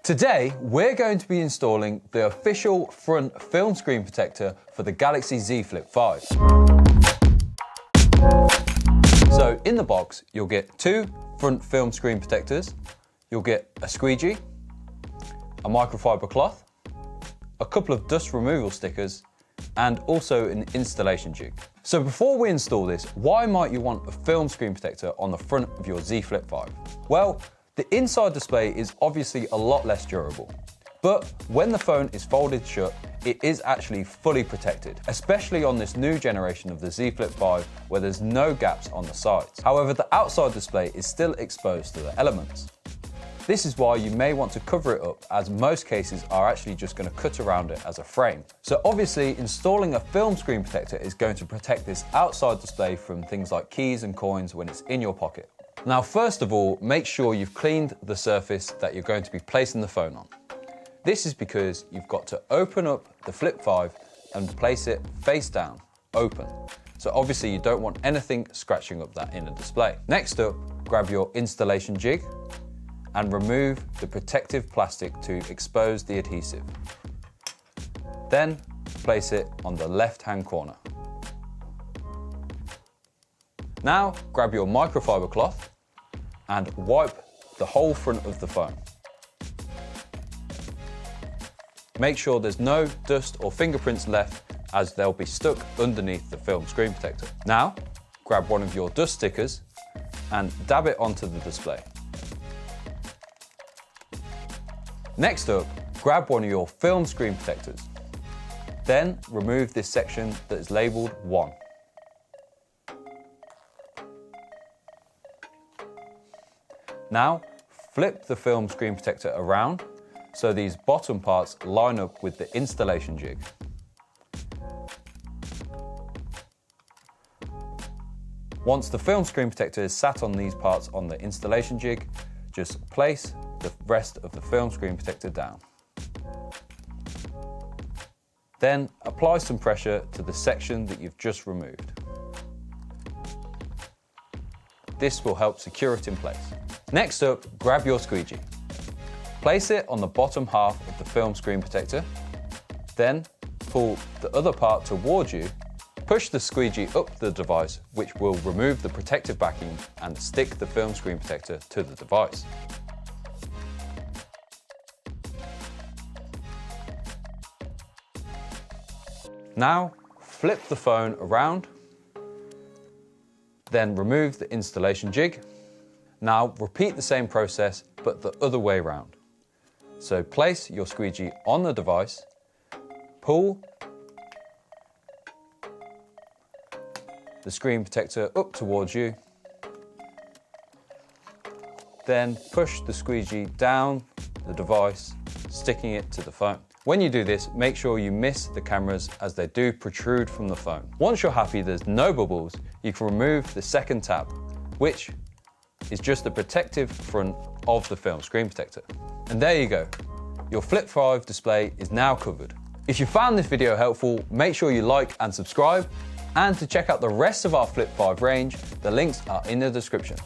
Today, we're going to be installing the official front film screen protector for the Galaxy Z Flip 5. So in the box, you'll get 2 front film screen protectors, you'll get a squeegee, a microfiber cloth, a couple of dust removal stickers, and also an installation jig. So before we install this, why might you want a film screen protector on the front of your Z Flip 5? Well, the inside display is obviously a lot less durable, but when the phone is folded shut, it is actually fully protected, especially on this new generation of the Z Flip 5 where there's no gaps on the sides. However, the outside display is still exposed to the elements. This is why you may want to cover it up, as most cases are actually just going to cut around it as a frame. So obviously installing a film screen protector is going to protect this outside display from things like keys and coins when it's in your pocket. Now, first of all, make sure you've cleaned the surface that you're going to be placing the phone on. This is because you've got to open up the Flip 5 and place it face down, open. So obviously you don't want anything scratching up that inner display. Next up, grab your installation jig and remove the protective plastic to expose the adhesive. Then place it on the left-hand corner. Now grab your microfiber cloth and wipe the whole front of the phone. Make sure there's no dust or fingerprints left, as they'll be stuck underneath the film screen protector. Now grab one of your dust stickers and dab it onto the display. Next up, grab one of your film screen protectors. Then remove this section that is labelled 1. Now flip the film screen protector around so these bottom parts line up with the installation jig. Once the film screen protector is sat on these parts on the installation jig, just place the rest of the film screen protector down. Then apply some pressure to the section that you've just removed. This will help secure it in place. Next up, grab your squeegee. Place it on the bottom half of the film screen protector. Then pull the other part towards you. Push the squeegee up the device, which will remove the protective backing and stick the film screen protector to the device. Now flip the phone around, then remove the installation jig. Now repeat the same process, but the other way around. So place your squeegee on the device, pull the screen protector up towards you, then push the squeegee down the device, sticking it to the phone. When you do this, make sure you miss the cameras, as they do protrude from the phone. Once you're happy there's no bubbles, you can remove the second tab, which is just the protective front of the film screen protector. And there you go, your Flip 5 display is now covered. If you found this video helpful, make sure you like and subscribe, and to check out the rest of our Flip 5 range, the links are in the description.